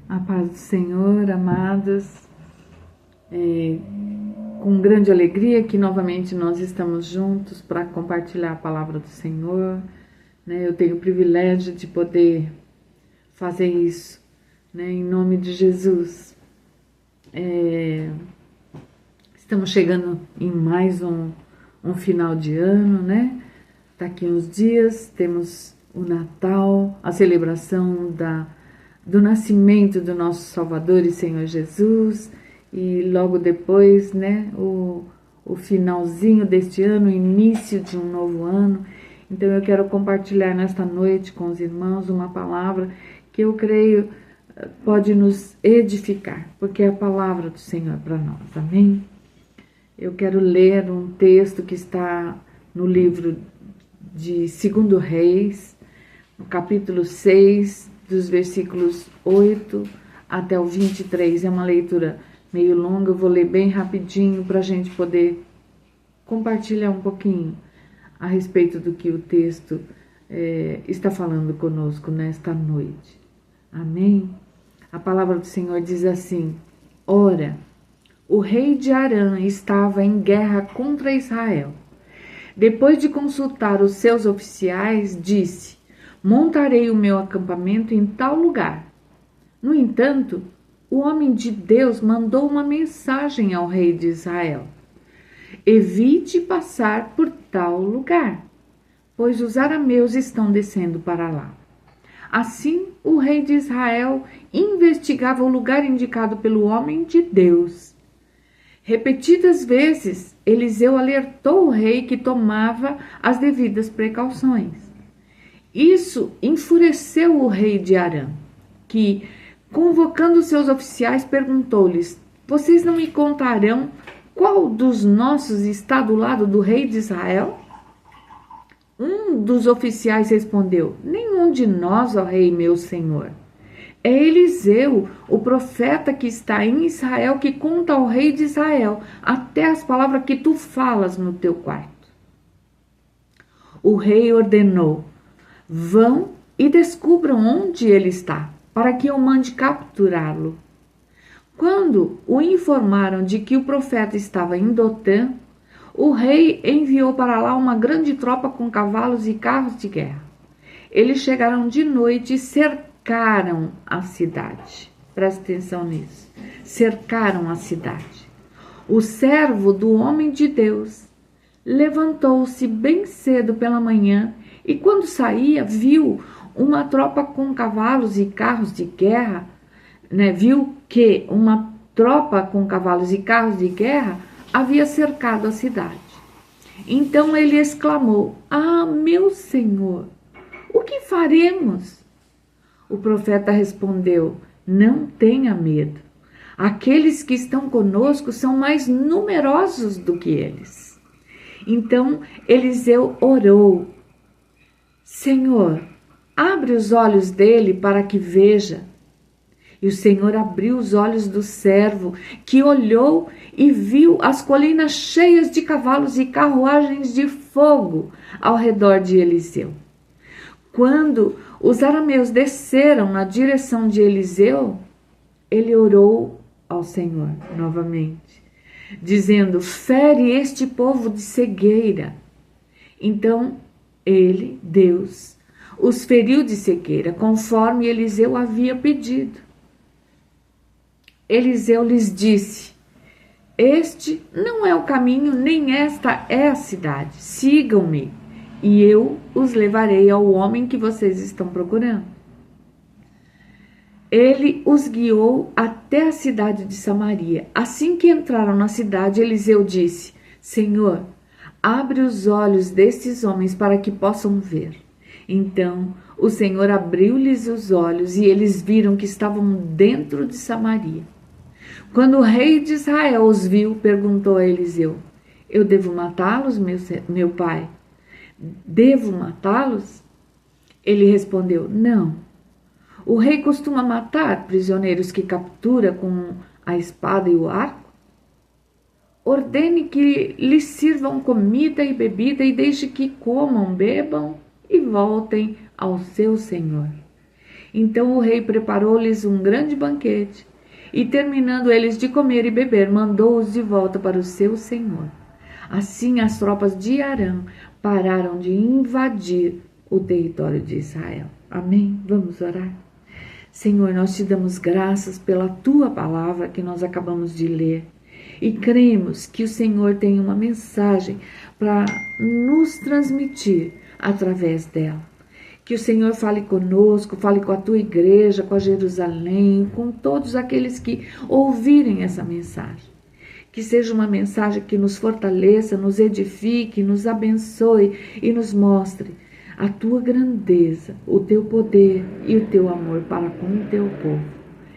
A paz do Senhor, amados, com grande alegria que novamente nós estamos juntos para compartilhar a palavra do Senhor, né? Eu tenho o privilégio de poder fazer isso, né? Em nome de Jesus. Estamos chegando em mais um final de ano, né? Daqui uns dias temos o Natal, a celebração do nascimento do nosso Salvador e Senhor Jesus, e logo depois, né, o finalzinho deste ano, o início de um novo ano. Então eu quero compartilhar nesta noite com os irmãos uma palavra que eu creio pode nos edificar, porque é a palavra do Senhor para nós, amém? Eu quero ler um texto que está no livro de 2 Reis, no capítulo 6, dos versículos 8 até o 23. É uma leitura meio longa, eu vou ler bem rapidinho para a gente poder compartilhar um pouquinho a respeito do que o texto está falando conosco nesta noite. Amém? A palavra do Senhor diz assim: Ora, o rei de Arã estava em guerra contra Israel. Depois de consultar os seus oficiais, disse: montarei o meu acampamento em tal lugar. No entanto, o homem de Deus mandou uma mensagem ao rei de Israel: evite passar por tal lugar, pois os arameus estão descendo para lá. Assim, o rei de Israel investigava o lugar indicado pelo homem de Deus. Repetidas vezes, Eliseu alertou o rei que tomava as devidas precauções. Isso enfureceu o rei de Arã, que, convocando seus oficiais, perguntou-lhes: vocês não me contarão qual dos nossos está do lado do rei de Israel? Um dos oficiais respondeu: nenhum de nós, ó rei meu senhor. É Eliseu, o profeta que está em Israel, que conta ao rei de Israel até as palavras que tu falas no teu quarto. O rei ordenou: vão e descubram onde ele está, para que eu mande capturá-lo. Quando o informaram de que o profeta estava em Dotã, o rei enviou para lá uma grande tropa com cavalos e carros de guerra. Eles chegaram de noite e cercaram a cidade. Presta atenção nisso. Cercaram a cidade. O servo do homem de Deus levantou-se bem cedo pela manhã e, quando saía, viu uma tropa com cavalos e carros de guerra, né? Viu que uma tropa com cavalos e carros de guerra havia cercado a cidade. Então ele exclamou: ah, meu senhor, o que faremos? O profeta respondeu: não tenha medo. Aqueles que estão conosco são mais numerosos do que eles. Então Eliseu orou: Senhor, abre os olhos dele para que veja. E o Senhor abriu os olhos do servo, que olhou e viu as colinas cheias de cavalos e carruagens de fogo ao redor de Eliseu. Quando os arameus desceram na direção de Eliseu, ele orou ao Senhor novamente, dizendo: fere este povo de cegueira. Então ele, Deus, os feriu de cegueira, conforme Eliseu havia pedido. Eliseu lhes disse: este não é o caminho, nem esta é a cidade. Sigam-me, e eu os levarei ao homem que vocês estão procurando. Ele os guiou até a cidade de Samaria. Assim que entraram na cidade, Eliseu disse: Senhor, abre os olhos destes homens para que possam ver. Então o Senhor abriu-lhes os olhos e eles viram que estavam dentro de Samaria. Quando o rei de Israel os viu, perguntou a Eliseu: eu devo matá-los, meu pai? Devo matá-los? Ele respondeu: não. O rei costuma matar prisioneiros que captura com a espada e o arco? Ordene que lhes sirvam comida e bebida e deixe que comam, bebam e voltem ao seu senhor. Então o rei preparou-lhes um grande banquete, e terminando eles de comer e beber, mandou-os de volta para o seu senhor. Assim as tropas de Arã pararam de invadir o território de Israel. Amém? Vamos orar? Senhor, nós te damos graças pela tua palavra que nós acabamos de ler. E cremos que o Senhor tem uma mensagem para nos transmitir através dela. Que o Senhor fale conosco, fale com a tua igreja, com a Jerusalém, com todos aqueles que ouvirem essa mensagem. Que seja uma mensagem que nos fortaleça, nos edifique, nos abençoe e nos mostre a tua grandeza, o teu poder e o teu amor para com o teu povo.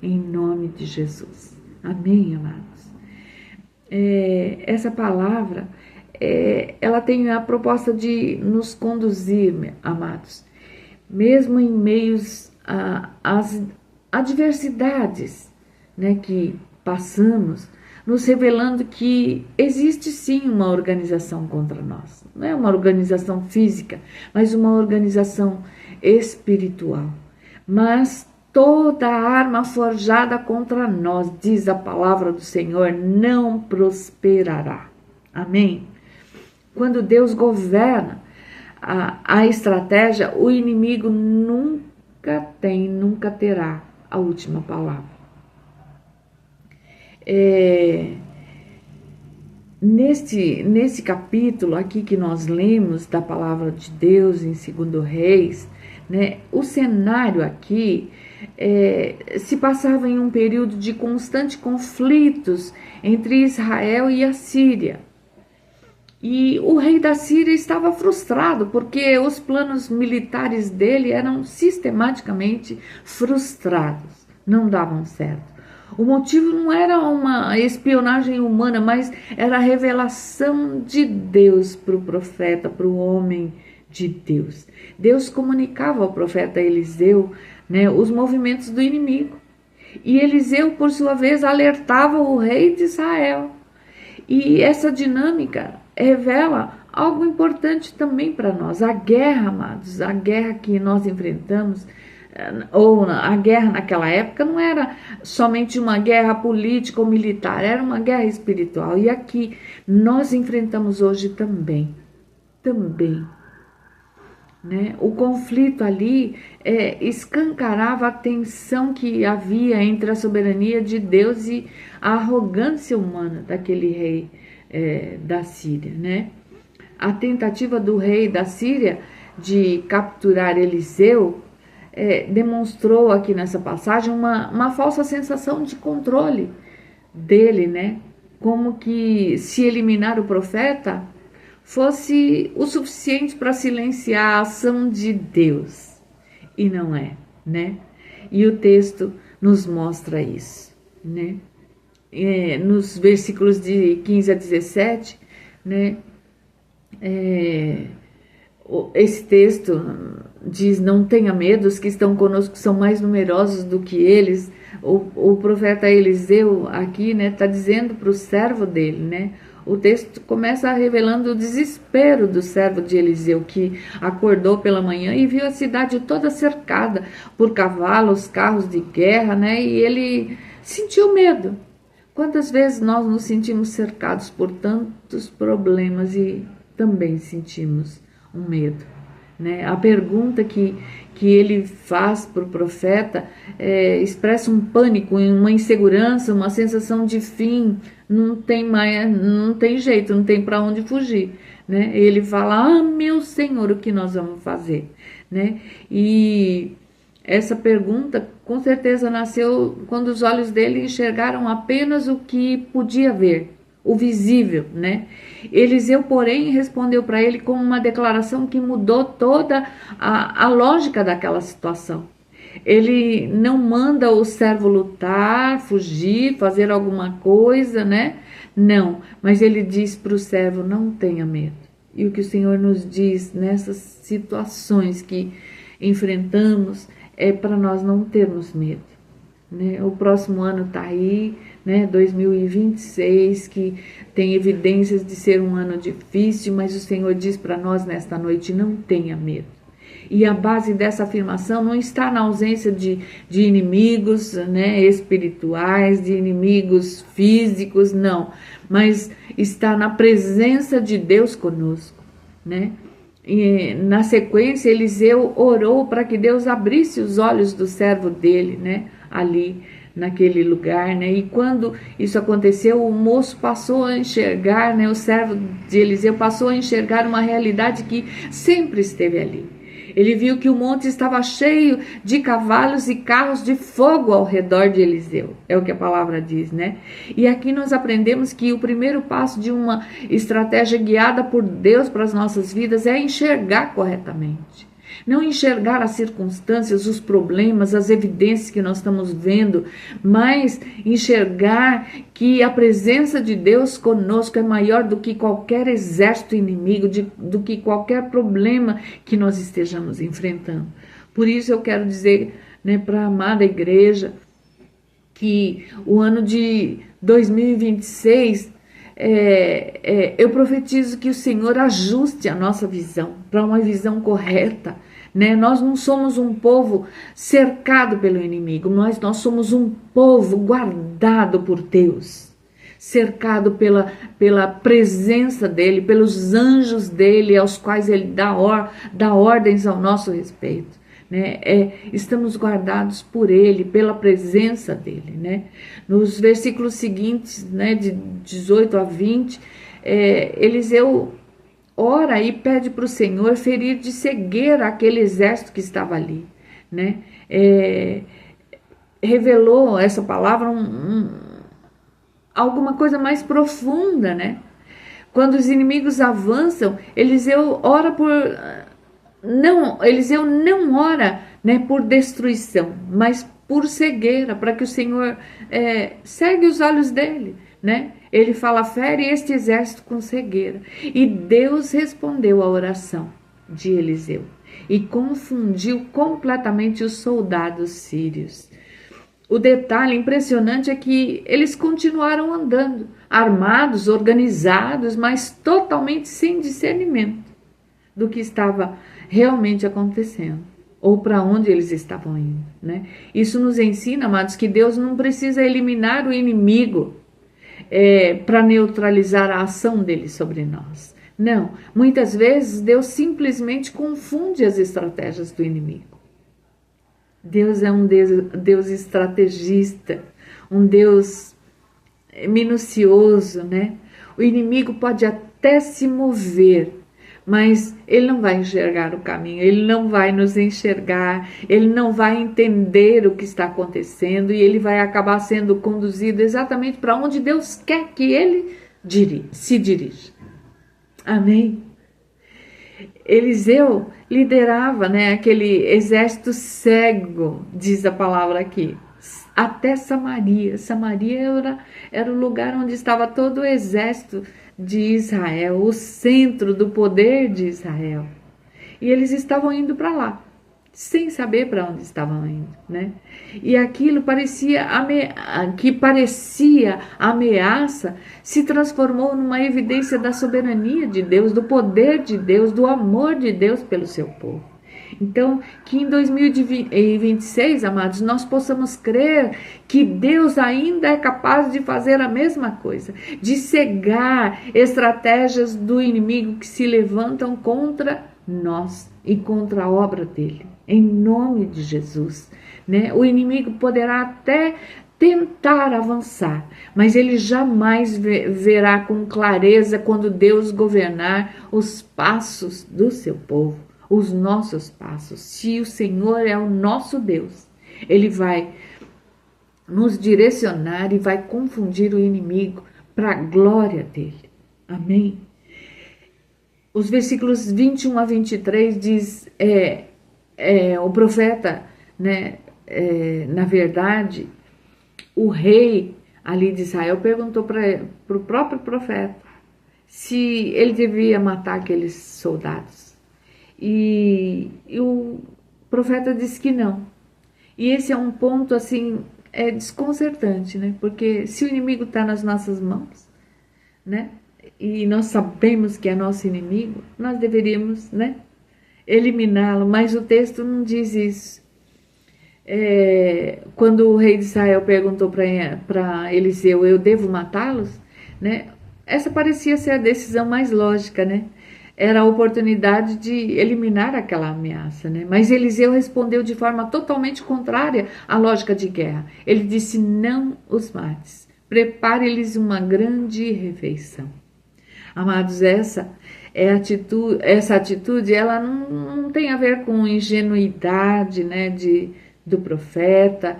Em nome de Jesus. Amém, amados? Essa palavra, ela tem a proposta de nos conduzir, amados, mesmo em meios às adversidades, né, que passamos, nos revelando que existe sim uma organização contra nós. Não é uma organização física, mas uma organização espiritual. Mas toda arma forjada contra nós, diz a palavra do Senhor, não prosperará. Amém? Quando Deus governa a estratégia, o inimigo nunca terá a última palavra. Nesse capítulo aqui que nós lemos da palavra de Deus em 2 Reis, né, o cenário aqui se passava em um período de constantes conflitos entre Israel e a Síria. E o rei da Síria estava frustrado, porque os planos militares dele eram sistematicamente frustrados, não davam certo. O motivo não era uma espionagem humana, mas era a revelação de Deus para o profeta, para o homem de Deus. Deus comunicava ao profeta Eliseu, né, os movimentos do inimigo. E Eliseu, por sua vez, alertava o rei de Israel. E essa dinâmica revela algo importante também para nós. A guerra, amados, a guerra que nós enfrentamos, ou a guerra naquela época, não era somente uma guerra política ou militar, era uma guerra espiritual. E aqui nós enfrentamos hoje também. Né? O conflito ali escancarava a tensão que havia entre a soberania de Deus e a arrogância humana daquele rei da Síria, né? A tentativa do rei da Síria de capturar Eliseu demonstrou aqui nessa passagem uma falsa sensação de controle dele, né? Como que se eliminar o profeta fosse o suficiente para silenciar a ação de Deus. E não é, né? E o texto nos mostra isso, né? Nos versículos de 15 a 17, né? Esse texto diz: não tenha medo, os que estão conosco são mais numerosos do que eles. O profeta Eliseu aqui, né, está dizendo para o servo dele, né? O texto começa revelando o desespero do servo de Eliseu, que acordou pela manhã e viu a cidade toda cercada por cavalos, carros de guerra, né? E ele sentiu medo. Quantas vezes nós nos sentimos cercados por tantos problemas e também sentimos um medo, né? A pergunta que ele faz para o profeta expressa um pânico, uma insegurança, uma sensação de fim. Não tem jeito, não tem para onde fugir, né? Ele fala: meu Senhor, o que nós vamos fazer, né? E essa pergunta com certeza nasceu quando os olhos dele enxergaram apenas o que podia ver, o visível, né? Eliseu, porém, respondeu para ele com uma declaração que mudou toda a lógica daquela situação. Ele não manda o servo lutar, fugir, fazer alguma coisa, né? Não, mas ele diz para o servo: não tenha medo. E o que o Senhor nos diz nessas situações que enfrentamos é para nós não termos medo, né? O próximo ano está aí, né? 2026, que tem evidências de ser um ano difícil, mas o Senhor diz para nós nesta noite: não tenha medo. E a base dessa afirmação não está na ausência de inimigos, né, espirituais, de inimigos físicos, não. Mas está na presença de Deus conosco, né? E na sequência, Eliseu orou para que Deus abrisse os olhos do servo dele, né? Ali, naquele lugar, né? E quando isso aconteceu, o moço passou a enxergar, né? O servo de Eliseu passou a enxergar uma realidade que sempre esteve ali. Ele viu que o monte estava cheio de cavalos e carros de fogo ao redor de Eliseu. É o que a palavra diz, né? E aqui nós aprendemos que o primeiro passo de uma estratégia guiada por Deus para as nossas vidas é enxergar corretamente. Não enxergar as circunstâncias, os problemas, as evidências que nós estamos vendo, mas enxergar que a presença de Deus conosco é maior do que qualquer exército inimigo, do que qualquer problema que nós estejamos enfrentando. Por isso eu quero dizer, né, para a amada igreja que o ano de 2026 eu profetizo que o Senhor ajuste a nossa visão para uma visão correta, né? Nós não somos um povo cercado pelo inimigo, nós somos um povo guardado por Deus, cercado pela presença dele, pelos anjos dele, aos quais ele dá ordens ao nosso respeito. Né? Estamos guardados por ele, pela presença dele, né? Nos versículos seguintes, né, de 18 a 20, Eliseu ora e pede para o Senhor ferir de cegueira aquele exército que estava ali, né? Revelou essa palavra alguma coisa mais profunda, né? Quando os inimigos avançam, Eliseu ora por... Eliseu não ora, né, por destruição, mas por cegueira, para que o Senhor cegue os olhos dele, né? Ele fala, fere este exército com cegueira. E Deus respondeu à oração de Eliseu e confundiu completamente os soldados sírios. O detalhe impressionante é que eles continuaram andando, armados, organizados, mas totalmente sem discernimento do que estava realmente acontecendo, ou para onde eles estavam indo, né? Isso nos ensina, amados, que Deus não precisa eliminar o inimigo para neutralizar a ação dele sobre nós. Não, muitas vezes Deus simplesmente confunde as estratégias do inimigo. Deus é um Deus estrategista, um Deus minucioso, né? O inimigo pode até se mover, mas ele não vai enxergar o caminho, ele não vai nos enxergar, ele não vai entender o que está acontecendo e ele vai acabar sendo conduzido exatamente para onde Deus quer que ele se dirija. Amém? Eliseu liderava, né, aquele exército cego, diz a palavra aqui, até Samaria. Samaria era o lugar onde estava todo o exército de Israel, o centro do poder de Israel. E eles estavam indo para lá, sem saber para onde estavam indo, né? E aquilo que parecia ameaça se transformou numa evidência da soberania de Deus, do poder de Deus, do amor de Deus pelo seu povo. Então, que em 2026, amados, nós possamos crer que Deus ainda é capaz de fazer a mesma coisa, de cegar estratégias do inimigo que se levantam contra nós e contra a obra dele, em nome de Jesus, né? O inimigo poderá até tentar avançar, mas ele jamais verá com clareza quando Deus governar os passos do seu povo, os nossos passos. Se o Senhor é o nosso Deus, ele vai nos direcionar e vai confundir o inimigo para a glória dele. Amém? Os versículos 21 a 23 diz, o profeta, né, na verdade, o rei ali de Israel perguntou para o próprio profeta se ele devia matar aqueles soldados. E o profeta disse que não. E esse é um ponto assim, desconcertante, né? Porque se o inimigo está nas nossas mãos, né? E nós sabemos que é nosso inimigo, nós deveríamos, né, eliminá-lo, mas o texto não diz isso. Quando o rei de Israel perguntou para Eliseu, eu devo matá-los? Né? Essa parecia ser a decisão mais lógica, né? Era a oportunidade de eliminar aquela ameaça, né? Mas Eliseu respondeu de forma totalmente contrária à lógica de guerra. Ele disse, não os mates, prepare-lhes uma grande refeição. Amados, essa atitude, ela não tem a ver com ingenuidade, né, do profeta,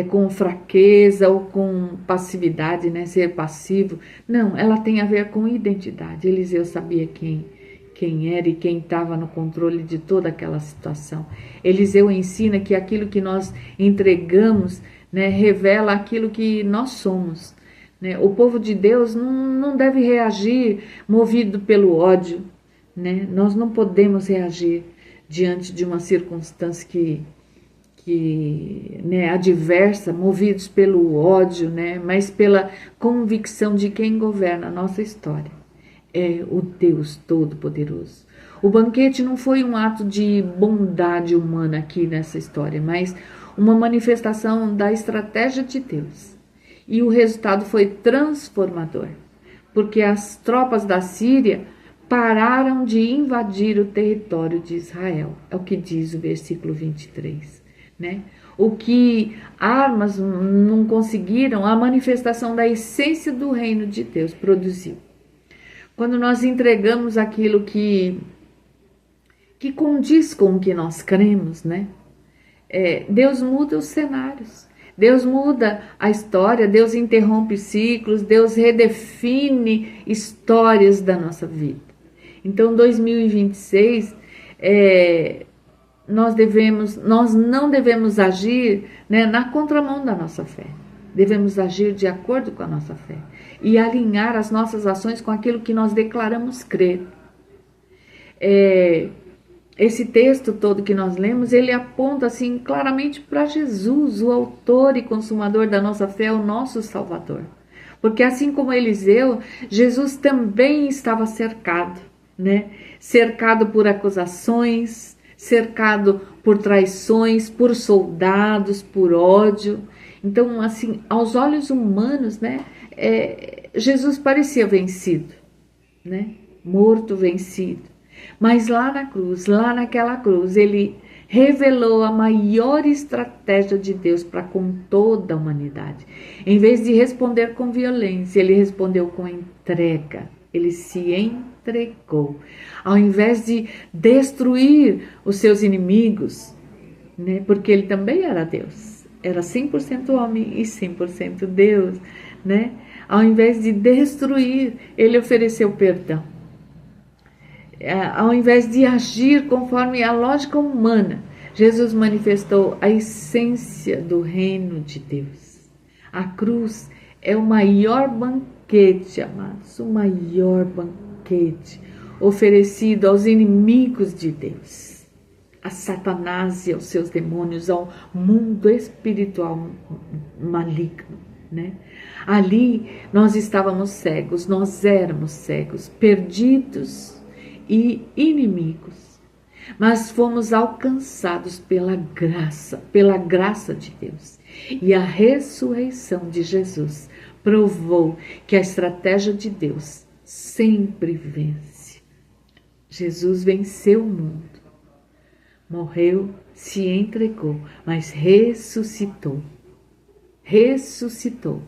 com fraqueza ou com passividade, né, ser passivo. Não, ela tem a ver com identidade. Eliseu sabia quem era e quem estava no controle de toda aquela situação. Eliseu ensina que aquilo que nós entregamos, né, revela aquilo que nós somos. Né? O povo de Deus não deve reagir movido pelo ódio. Né? Nós não podemos reagir diante de uma circunstância né, adversa, movidos pelo ódio, né, mas pela convicção de quem governa a nossa história. É o Deus Todo-Poderoso. O banquete não foi um ato de bondade humana aqui nessa história, mas uma manifestação da estratégia de Deus. E o resultado foi transformador, porque as tropas da Síria pararam de invadir o território de Israel. É o que diz o versículo 23. Né? O que armas não conseguiram, a manifestação da essência do reino de Deus produziu. Quando nós entregamos aquilo que condiz com o que nós cremos, né? Deus muda os cenários, Deus muda a história, Deus interrompe ciclos, Deus redefine histórias da nossa vida. Então, 2026, nós não devemos agir, né, na contramão da nossa fé. Devemos agir de acordo com a nossa fé e alinhar as nossas ações com aquilo que nós declaramos crer. Esse texto todo que nós lemos, ele aponta assim claramente para Jesus, o autor e consumador da nossa fé, o nosso Salvador. Porque assim como Eliseu, Jesus também estava cercado, né? Cercado por acusações, cercado por traições, por soldados, por ódio. Então, assim, aos olhos humanos, né, Jesus parecia vencido, né, morto, vencido. Mas lá na cruz, lá naquela cruz, ele revelou a maior estratégia de Deus para com toda a humanidade. Em vez de responder com violência, ele respondeu com entrega. Ele se entregou. Ao invés de destruir os seus inimigos, né, porque ele também era Deus. Era 100% homem e 100% Deus, né? Ao invés de destruir, ele ofereceu perdão. Ao invés de agir conforme a lógica humana, Jesus manifestou a essência do reino de Deus. A cruz é o maior banquete, amados, o maior banquete oferecido aos inimigos de Deus. A Satanás e aos seus demônios, ao mundo espiritual maligno, né? Ali nós estávamos cegos, nós éramos cegos, perdidos e inimigos, mas fomos alcançados pela graça de Deus. E a ressurreição de Jesus provou que a estratégia de Deus sempre vence. Jesus venceu o mundo. Morreu, se entregou, mas ressuscitou. Ressuscitou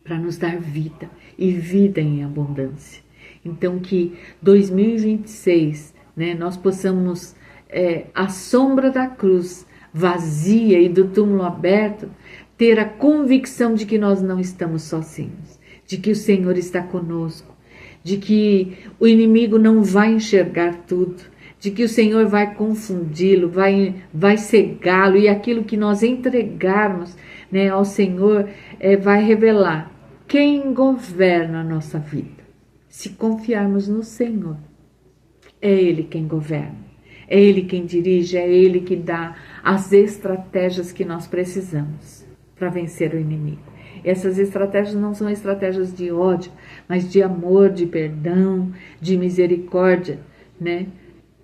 para nos dar vida e vida em abundância. Então que 2026, né, nós possamos, à sombra da cruz vazia e do túmulo aberto, ter a convicção de que nós não estamos sozinhos, de que o Senhor está conosco, de que o inimigo não vai enxergar tudo, de que o Senhor vai confundi-lo, vai cegá-lo, e aquilo que nós entregarmos, né, ao Senhor vai revelar quem governa a nossa vida. Se confiarmos no Senhor, é Ele quem governa, é Ele quem dirige, é Ele que dá as estratégias que nós precisamos para vencer o inimigo. Essas estratégias não são estratégias de ódio, mas de amor, de perdão, de misericórdia, né?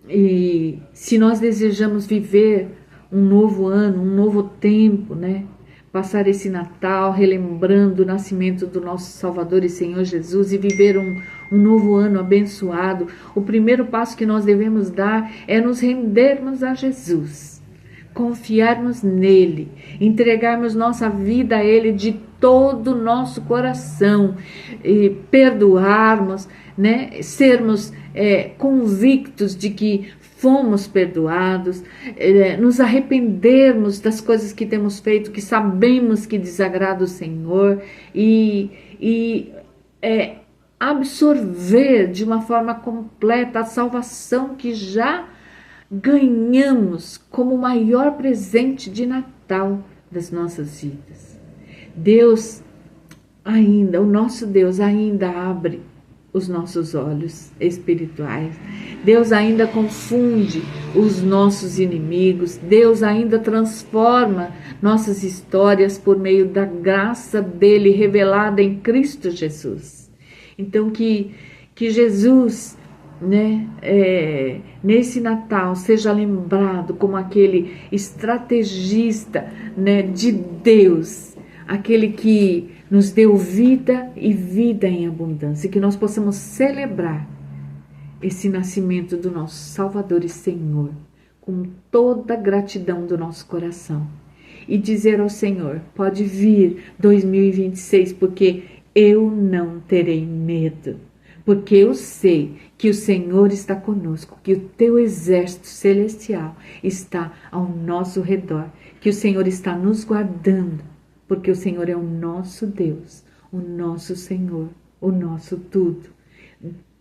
E se nós desejamos viver um novo ano, um novo tempo, né? Passar esse Natal relembrando o nascimento do nosso Salvador e Senhor Jesus e viver um novo ano abençoado, o primeiro passo que nós devemos dar é nos rendermos a Jesus, confiarmos nele, entregarmos nossa vida a ele de todo o nosso coração, e perdoarmos, né? Sermos convictos de que fomos perdoados, nos arrependermos das coisas que temos feito, que sabemos que desagrada o Senhor, e absorver de uma forma completa a salvação que já ganhamos como o maior presente de Natal das nossas vidas. Deus ainda, o nosso Deus ainda abre os nossos olhos espirituais. Deus ainda confunde os nossos inimigos. Deus ainda transforma nossas histórias por meio da graça dele revelada em Cristo Jesus. Então que Jesus, né, nesse Natal seja lembrado como aquele estrategista, né, de Deus, aquele que nos deu vida e vida em abundância, e que nós possamos celebrar esse nascimento do nosso Salvador e Senhor com toda a gratidão do nosso coração e dizer ao Senhor: pode vir 2026, porque eu não terei medo, porque eu sei que o Senhor está conosco, que o teu exército celestial está ao nosso redor, que o Senhor está nos guardando, porque o Senhor é o nosso Deus, o nosso Senhor, o nosso tudo,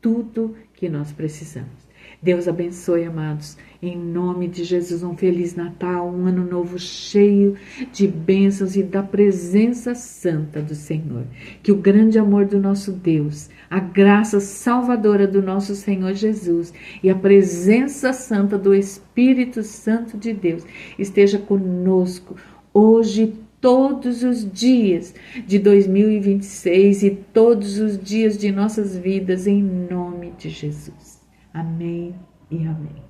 tudo que nós precisamos. Deus abençoe, amados, em nome de Jesus, um Feliz Natal, um ano novo cheio de bênçãos e da presença santa do Senhor. Que o grande amor do nosso Deus, a graça salvadora do nosso Senhor Jesus e a presença santa do Espírito Santo de Deus esteja conosco hoje, todos os dias de 2026 e todos os dias de nossas vidas, em nome de Jesus. Amém e amém.